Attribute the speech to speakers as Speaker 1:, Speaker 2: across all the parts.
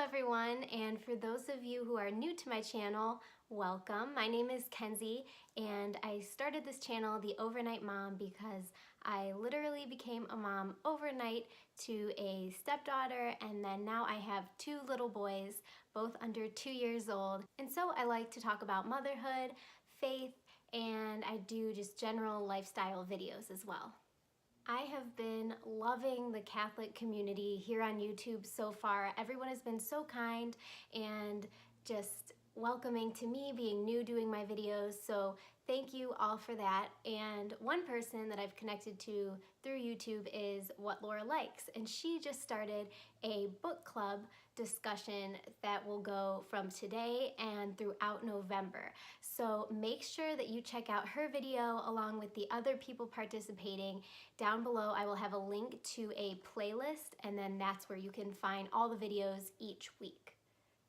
Speaker 1: everyone, and for those of you who are new to my channel, welcome. My name is Kenzie and I started this channel, The Overnight Mom, because I literally became a mom overnight to a stepdaughter, and then now I have two little boys, both under 2 years old. And so I like to talk about motherhood, faith, and I do just general lifestyle videos as well. I have been loving the Catholic community here on YouTube so far. Everyone has been so kind and just welcoming to me being new doing my videos, so thank you all for that. And one person that I've connected to through YouTube is What Laura Likes, and she just started a book club discussion that will go from today and throughout November. So make sure that you check out her video along with the other people participating. Down below I will have a link to a playlist, and then that's where you can find all the videos each week.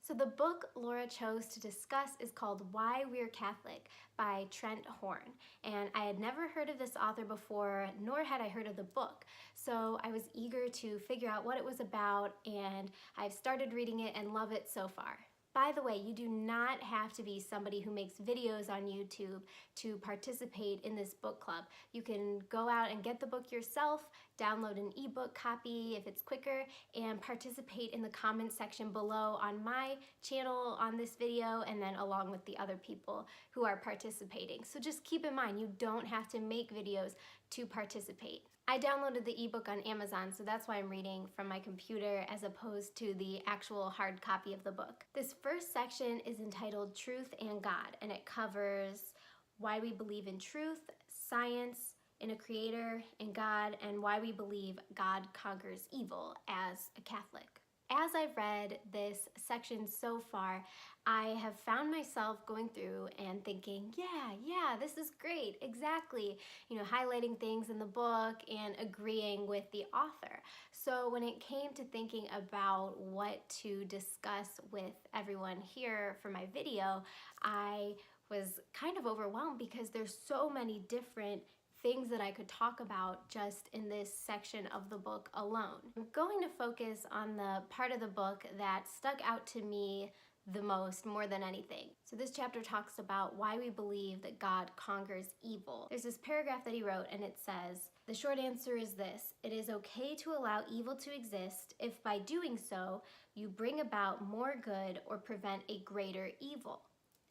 Speaker 1: So the book Laura chose to discuss is called Why We're Catholic by Trent Horn. And I had never heard of this author before, nor had I heard of the book. So I was eager to figure out what it was about, and I've started reading it and love it so far. By the way, you do not have to be somebody who makes videos on YouTube to participate in this book club. You can go out and get the book yourself, download an ebook copy if it's quicker, and participate in the comment section below on my channel on this video, and then along with the other people who are participating. So just keep in mind, you don't have to make videos to participate. I downloaded the ebook on Amazon, so that's why I'm reading from my computer as opposed to the actual hard copy of the book. This first section is entitled Truth and God, and it covers why we believe in truth, science, in a creator, in God, and why we believe God conquers evil as a Catholic. As I've read this section so far, I have found myself going through and thinking, yeah, this is great, exactly. You know, highlighting things in the book and agreeing with the author. So when it came to thinking about what to discuss with everyone here for my video, I was kind of overwhelmed because there's so many different things that I could talk about just in this section of the book alone. I'm going to focus on the part of the book that stuck out to me the most, more than anything. So this chapter talks about why we believe that God conquers evil. There's this paragraph that he wrote, and it says, "The short answer is this: it is okay to allow evil to exist if by doing so you bring about more good or prevent a greater evil."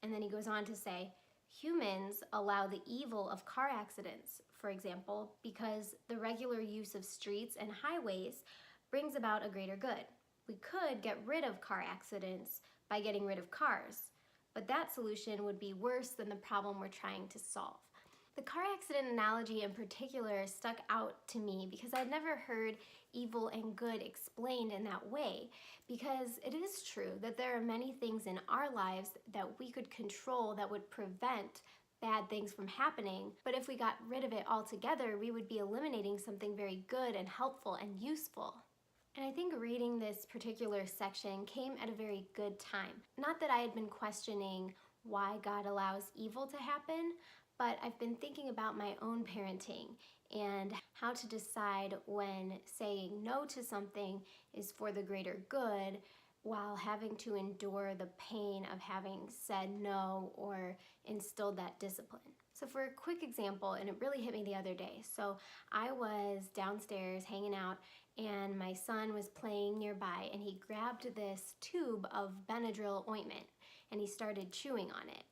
Speaker 1: And then he goes on to say, "Humans allow the evil of car accidents, for example, because the regular use of streets and highways brings about a greater good. We could get rid of car accidents by getting rid of cars, but that solution would be worse than the problem we're trying to solve." The car accident analogy in particular stuck out to me because I'd never heard evil and good explained in that way, because it is true that there are many things in our lives that we could control that would prevent bad things from happening, but if we got rid of it altogether, we would be eliminating something very good and helpful and useful. And I think reading this particular section came at a very good time. Not that I had been questioning why God allows evil to happen, but I've been thinking about my own parenting and how to decide when saying no to something is for the greater good while having to endure the pain of having said no or instilled that discipline. So for a quick example, and it really hit me the other day. So I was downstairs hanging out and my son was playing nearby, and he grabbed this tube of Benadryl ointment and he started chewing on it.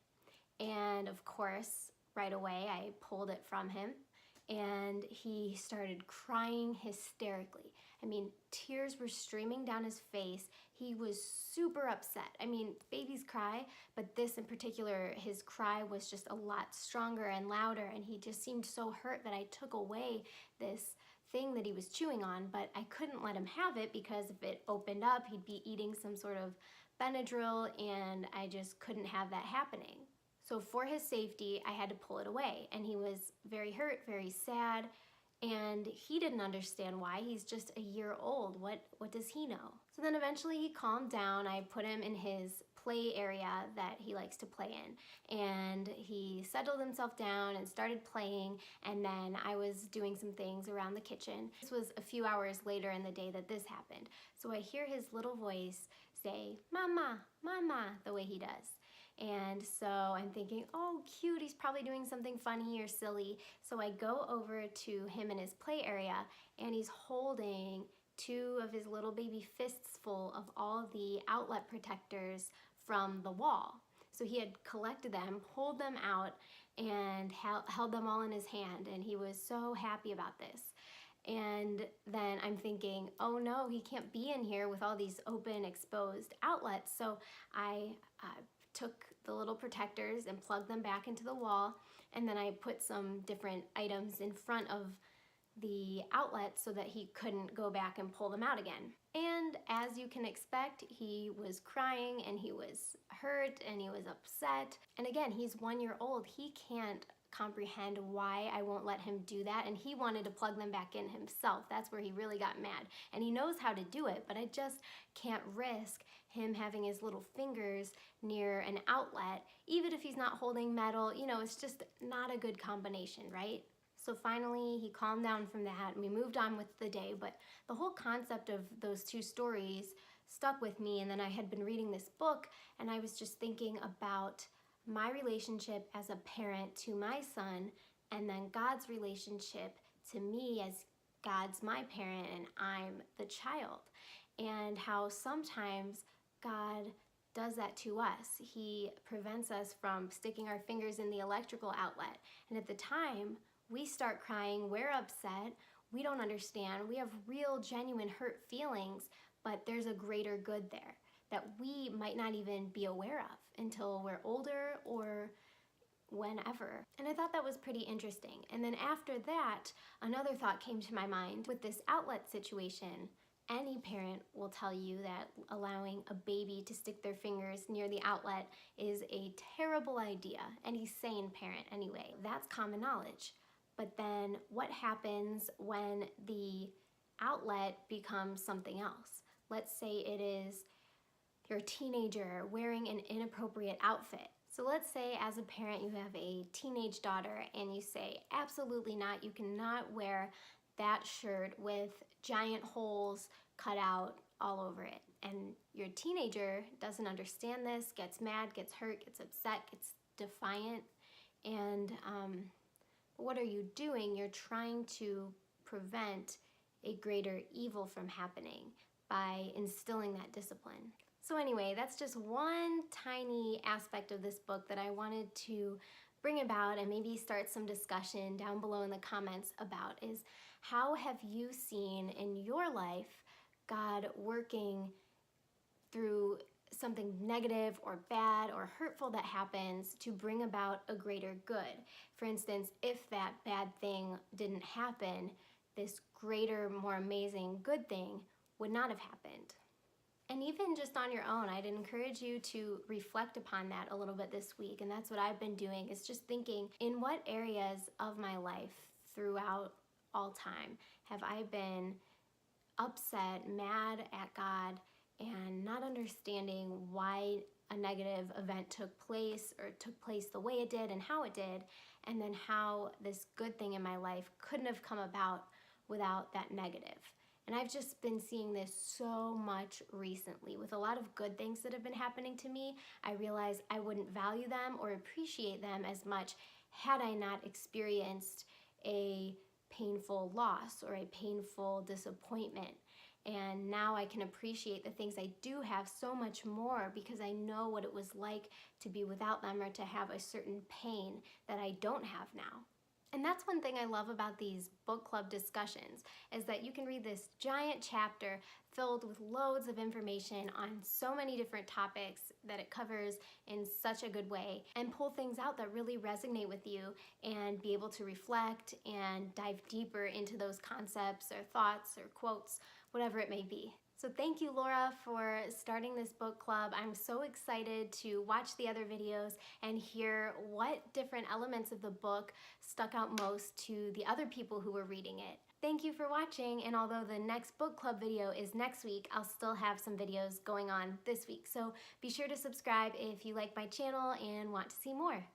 Speaker 1: And of course, right away I pulled it from him and he started crying hysterically. I mean, tears were streaming down his face. He was super upset. I mean, babies cry, but this in particular, his cry was just a lot stronger and louder, and he just seemed so hurt that I took away this thing that he was chewing on, but I couldn't let him have it because if it opened up, he'd be eating some sort of Benadryl, and I just couldn't have that happening. So for his safety, I had to pull it away, and he was very hurt, very sad, and he didn't understand why. He's just a year old. What does he know? So then eventually he calmed down. I put him in his play area that he likes to play in, and he settled himself down and started playing, and then I was doing some things around the kitchen. This was a few hours later in the day that this happened. So I hear his little voice say, "Mama, mama," the way he does. And so I'm thinking, oh, cute, he's probably doing something funny or silly. So I go over to him in his play area, and he's holding two of his little baby fists full of all the outlet protectors from the wall. So he had collected them, pulled them out, and held them all in his hand, and he was so happy about this. And then I'm thinking, oh no, he can't be in here with all these open, exposed outlets. So I took the little protectors and plugged them back into the wall, and then I put some different items in front of the outlet so that he couldn't go back and pull them out again. And as you can expect, he was crying and he was hurt and he was upset. And again, he's 1 year old. He can't comprehend why I won't let him do that, and he wanted to plug them back in himself. That's where he really got mad, and he knows how to do it, but I just can't risk him having his little fingers near an outlet, even if he's not holding metal. You know, it's just not a good combination, right? So finally he calmed down from that and we moved on with the day, but the whole concept of those two stories stuck with me. And then I had been reading this book, and I was just thinking about my relationship as a parent to my son, and then God's relationship to me as God's my parent and I'm the child, and how sometimes God does that to us. He prevents us from sticking our fingers in the electrical outlet, and at the time we start crying, we're upset, we don't understand, we have real genuine hurt feelings, but there's a greater good there that we might not even be aware of until we're older or whenever. And I thought that was pretty interesting. And then after that, another thought came to my mind. With this outlet situation, any parent will tell you that allowing a baby to stick their fingers near the outlet is a terrible idea. Any sane parent anyway. That's common knowledge. But then what happens when the outlet becomes something else? Let's say it is you're a teenager wearing an inappropriate outfit. So let's say as a parent you have a teenage daughter and you say, absolutely not, you cannot wear that shirt with giant holes cut out all over it. And your teenager doesn't understand this, gets mad, gets hurt, gets upset, gets defiant. And what are you doing? You're trying to prevent a greater evil from happening by instilling that discipline. So anyway, that's just one tiny aspect of this book that I wanted to bring about and maybe start some discussion down below in the comments about is how have you seen in your life God working through something negative or bad or hurtful that happens to bring about a greater good? For instance, if that bad thing didn't happen, this greater, more amazing good thing would not have happened. And even just on your own, I'd encourage you to reflect upon that a little bit this week. And that's what I've been doing, is just thinking, in what areas of my life throughout all time have I been upset, mad at God, and not understanding why a negative event took place or took place the way it did and how it did, and then how this good thing in my life couldn't have come about without that negative. And I've just been seeing this so much recently. With a lot of good things that have been happening to me, I realized I wouldn't value them or appreciate them as much had I not experienced a painful loss or a painful disappointment. And now I can appreciate the things I do have so much more because I know what it was like to be without them or to have a certain pain that I don't have now. And that's one thing I love about these book club discussions, is that you can read this giant chapter filled with loads of information on so many different topics that it covers in such a good way, and pull things out that really resonate with you and be able to reflect and dive deeper into those concepts or thoughts or quotes, whatever it may be. So thank you, Laura, for starting this book club. I'm so excited to watch the other videos and hear what different elements of the book stuck out most to the other people who were reading it. Thank you for watching, and although the next book club video is next week, I'll still have some videos going on this week. So be sure to subscribe if you like my channel and want to see more.